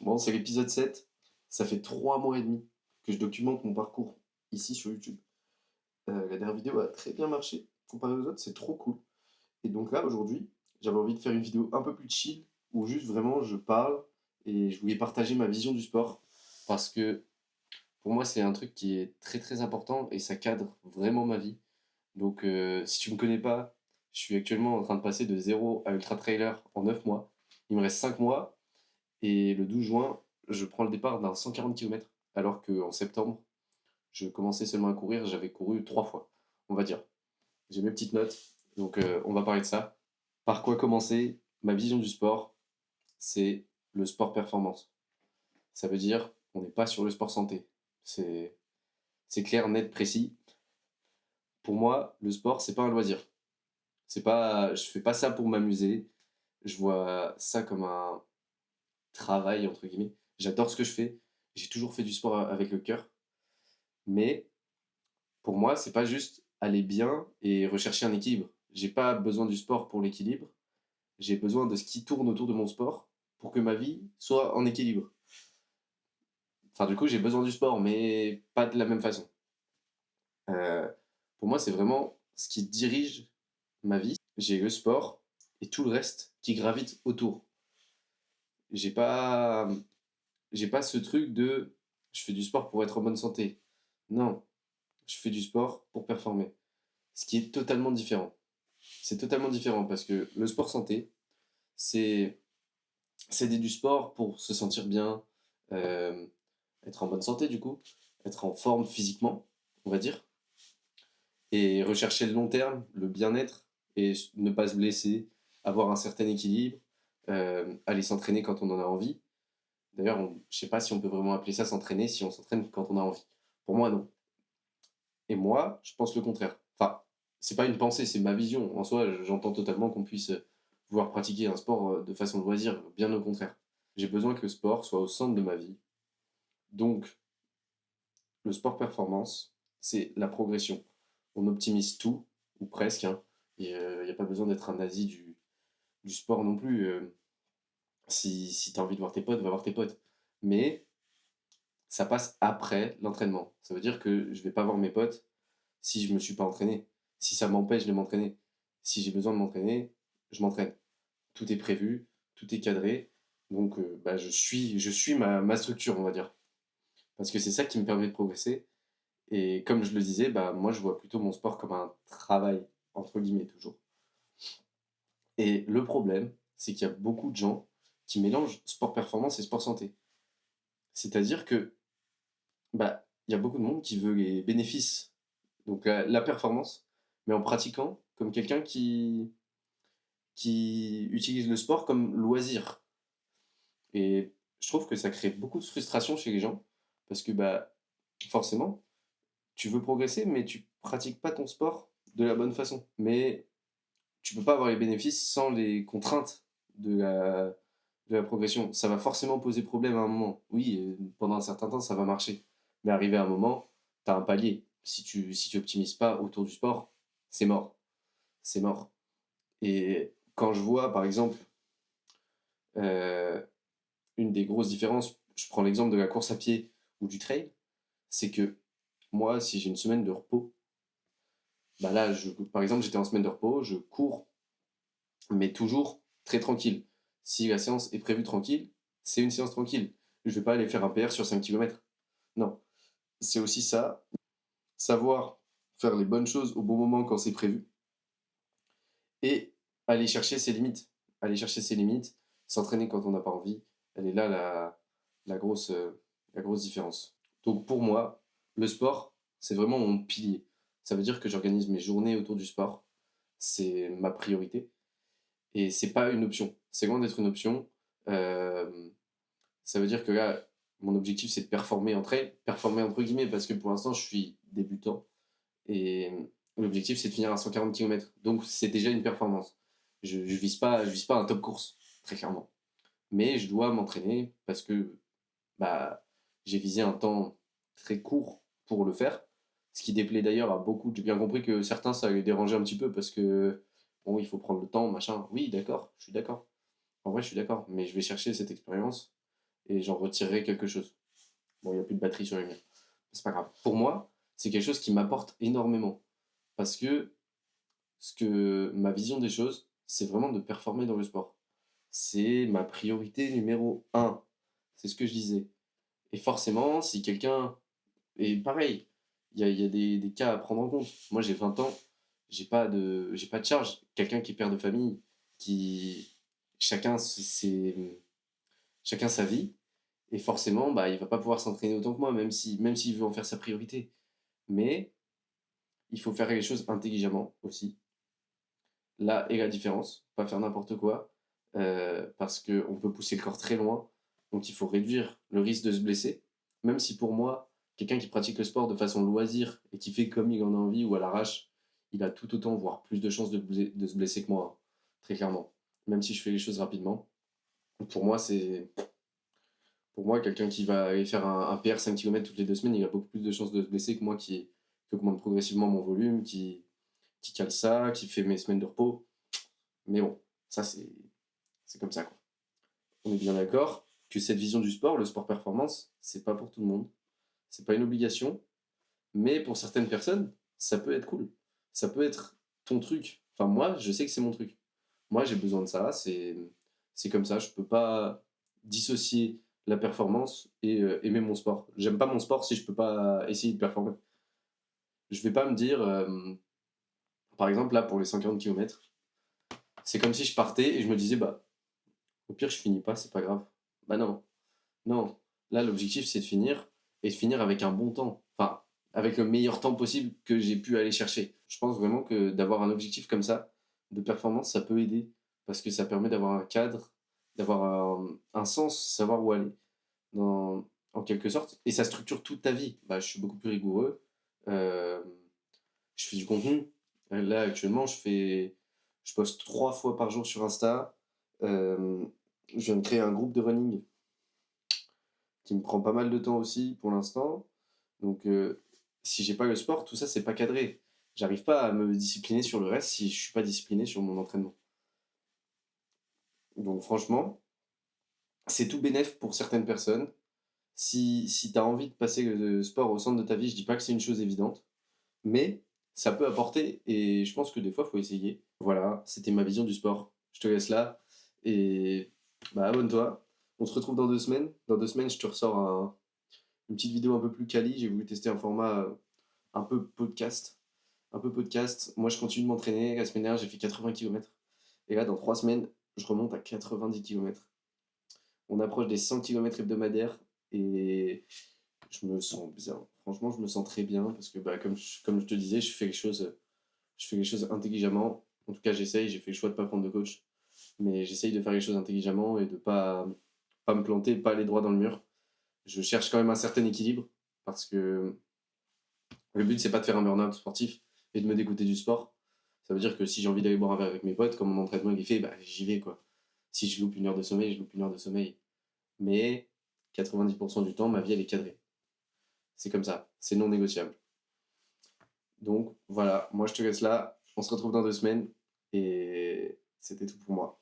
Bon, c'est l'épisode 7. Ça fait 3 mois et demi que je documente mon parcours ici sur YouTube. La dernière vidéo a très bien marché. Comparé aux autres, c'est trop cool. Et donc là, aujourd'hui, j'avais envie de faire une vidéo un peu plus chill, où juste vraiment je parle et je voulais partager ma vision du sport. Parce que pour moi, c'est un truc qui est très très important et ça cadre vraiment ma vie. Donc si tu me connais pas, je suis actuellement en train de passer de zéro à ultra trailer en 9 mois. Il me reste 5 mois. Et le 12 juin, je prends le départ d'un 140 km, alors qu'en septembre, je commençais seulement à courir, j'avais couru 3 fois, on va dire. J'ai mes petites notes, donc on va parler de ça. Par quoi commencer? Ma vision du sport, c'est le sport performance. Ça veut dire, on n'est pas sur le sport santé. C'est c'est clair, net, précis. Pour moi, le sport, c'est pas un loisir. C'est pas, je fais pas ça pour m'amuser. Je vois ça comme un travail, entre guillemets. J'adore ce que je fais. J'ai toujours fait du sport avec le cœur. Mais pour moi, c'est pas juste aller bien et rechercher un équilibre. J'ai pas besoin du sport pour l'équilibre. J'ai besoin de ce qui tourne autour de mon sport pour que ma vie soit en équilibre. Enfin, du coup, j'ai besoin du sport, mais pas de la même façon. Euh, pour moi, c'est vraiment ce qui dirige ma vie. J'ai le sport et tout le reste qui gravite autour. J'ai pas, j'ai pas ce truc de je fais du sport pour être en bonne santé. Non, je fais du sport pour performer. Ce qui est totalement différent. C'est totalement différent parce que le sport santé, c'est du sport pour se sentir bien, euh, être en bonne santé du coup, être en forme physiquement, on va dire, et rechercher le long terme, le bien-être, et ne pas se blesser, avoir un certain équilibre, aller s'entraîner quand on en a envie. D'ailleurs, je sais pas si on peut vraiment appeler ça s'entraîner si on s'entraîne quand on a envie. Pour moi, non. Et moi, je pense le contraire. Enfin, c'est pas une pensée, c'est ma vision. En soi, j'entends totalement qu'on puisse vouloir pratiquer un sport de façon loisir, bien au contraire. J'ai besoin que le sport soit au centre de ma vie. Donc, le sport performance, c'est la progression. On optimise tout, ou presque, hein. Et il n'y a pas besoin d'être un nazi du sport non plus. Si tu as envie de voir tes potes, va voir tes potes. Mais ça passe après l'entraînement. Ça veut dire que je vais pas voir mes potes si je me suis pas entraîné, si ça m'empêche de m'entraîner. Si j'ai besoin de m'entraîner, je m'entraîne. Tout est prévu, tout est cadré. Donc bah, je suis ma structure, on va dire. Parce que c'est ça qui me permet de progresser. Et comme je le disais, bah, moi je vois plutôt mon sport comme un travail, entre guillemets toujours. Et le problème, c'est qu'il y a beaucoup de gens qui mélangent sport performance et sport santé. C'est-à-dire que bah, il y a beaucoup de monde qui veut les bénéfices, donc la performance, mais en pratiquant comme quelqu'un qui utilise le sport comme loisir. Et je trouve que ça crée beaucoup de frustration chez les gens, parce que bah, forcément, tu veux progresser, mais tu pratiques pas ton sport de la bonne façon. Mais tu peux pas avoir les bénéfices sans les contraintes de la progression. Ça va forcément poser problème à un moment. Oui, pendant un certain temps, ça va marcher. Mais arrivé à un moment, tu as un palier. Si tu optimises pas autour du sport, c'est mort. C'est mort. Et quand je vois, par exemple, euh, une des grosses différences, je prends l'exemple de la course à pied ou du trail, c'est que moi, si j'ai une semaine de repos, bah là, par exemple, j'étais en semaine de repos, je cours, mais toujours très tranquille. Si la séance est prévue tranquille, c'est une séance tranquille. Je vais pas aller faire un PR sur 5 km. Non. C'est aussi ça, savoir faire les bonnes choses au bon moment quand c'est prévu et aller chercher ses limites. Aller chercher ses limites, s'entraîner quand on n'a pas envie. Elle est là la grosse différence. Donc pour moi, le sport, c'est vraiment mon pilier. Ça veut dire que j'organise mes journées autour du sport. C'est ma priorité. Et c'est pas une option. C'est loin d'être une option. Euh, Ça veut dire que là, mon objectif, c'est de performer entre elles. Performer entre guillemets, parce que pour l'instant, je suis débutant. Et l'objectif, c'est de finir à 140 km. Donc, c'est déjà une performance. Je vise pas un top course, très clairement. Mais je dois m'entraîner parce que bah, j'ai visé un temps très court pour le faire. Ce qui déplaît d'ailleurs à beaucoup. J'ai bien compris que certains, ça les dérangeait un petit peu parce que, bon, il faut prendre le temps, machin. Oui, d'accord, je suis d'accord. En vrai, je suis d'accord. Mais je vais chercher cette expérience et j'en retirerai quelque chose. Bon, il n'y a plus de batterie sur les miens. C'est pas grave. Pour moi, c'est quelque chose qui m'apporte énormément. Parce que ma vision des choses, c'est vraiment de performer dans le sport. C'est ma priorité numéro un. C'est ce que je disais. Et forcément, si quelqu'un. Et pareil, il y a des cas à prendre en compte. Moi, j'ai 20 ans, j'ai pas de charge. Quelqu'un qui est père de famille, qui. Chacun, chacun sa vie. Et forcément, bah, il va pas pouvoir s'entraîner autant que moi, même s'il veut en faire sa priorité. Mais il faut faire les choses intelligemment aussi. Là est la différence. Pas faire n'importe quoi. Parce qu'on peut pousser le corps très loin. Donc il faut réduire le risque de se blesser. Même si pour moi, quelqu'un qui pratique le sport de façon loisir et qui fait comme il en a envie ou à l'arrache, il a tout autant, voire plus de chances de se blesser que moi, hein, très clairement. Même si je fais les choses rapidement. Pour moi, c'est Pour moi, quelqu'un qui va aller faire un PR 5 km toutes les 2 semaines, il a beaucoup plus de chances de se blesser que moi qui augmente progressivement mon volume, qui cale ça, qui fait mes semaines de repos. Mais bon, ça c'est comme ça, quoi. On est bien d'accord que cette vision du sport, le sport performance, c'est pas pour tout le monde. C'est pas une obligation, mais pour certaines personnes, ça peut être cool. Ça peut être ton truc. Enfin, moi, je sais que c'est mon truc. Moi, j'ai besoin de ça. C'est comme ça. Je peux pas dissocier la performance et aimer mon sport. J'aime pas mon sport si je peux pas essayer de performer. Je vais pas me dire, par exemple, là, pour les 140 km, c'est comme si je partais et je me disais, bah, au pire, je finis pas, c'est pas grave. Bah non, non. Là, l'objectif, c'est de finir et de finir avec un bon temps. Enfin, avec le meilleur temps possible que j'ai pu aller chercher. Je pense vraiment que d'avoir un objectif comme ça, de performance, ça peut aider parce que ça permet d'avoir un cadre, d'avoir un sens, savoir où aller, en quelque sorte. Et ça structure toute ta vie. Bah, je suis beaucoup plus rigoureux. Euh, je fais du contenu. Là, actuellement, je poste 3 fois par jour sur Insta. Je viens de créer un groupe de running qui me prend pas mal de temps aussi pour l'instant. Donc, si j'ai pas le sport, tout ça, c'est pas cadré. J'arrive pas à me discipliner sur le reste si je suis pas discipliné sur mon entraînement. Donc, franchement, c'est tout bénef pour certaines personnes. Si tu as envie de passer le sport au centre de ta vie, je dis pas que c'est une chose évidente, mais ça peut apporter et je pense que des fois, il faut essayer. Voilà, c'était ma vision du sport. Je te laisse là et bah, abonne-toi. On se retrouve dans 2 semaines. Dans 2 semaines, je te ressors une petite vidéo un peu plus quali. J'ai voulu tester un format un peu podcast. Un peu podcast. Moi, je continue de m'entraîner. La semaine dernière, j'ai fait 80 km. Et là, dans 3 semaines, je remonte à 90 km. On approche des 100 km hebdomadaires et je me sens bien. Franchement, je me sens très bien parce que, bah, comme je te disais, je fais les choses intelligemment. En tout cas, j'essaye. J'ai fait le choix de ne pas prendre de coach. Mais j'essaye de faire les choses intelligemment et de pas me planter, pas aller droit dans le mur. Je cherche quand même un certain équilibre parce que le but, c'est pas de faire un burn-out sportif et de me dégoûter du sport. Ça veut dire que si j'ai envie d'aller boire un verre avec mes potes, comme mon entraînement il est fait, bah, j'y vais, quoi. Si je loupe une heure de sommeil, je loupe une heure de sommeil. Mais 90% du temps, ma vie, elle est cadrée. C'est comme ça. C'est non négociable. Donc voilà, moi je te laisse là. On se retrouve dans 2 semaines. Et c'était tout pour moi.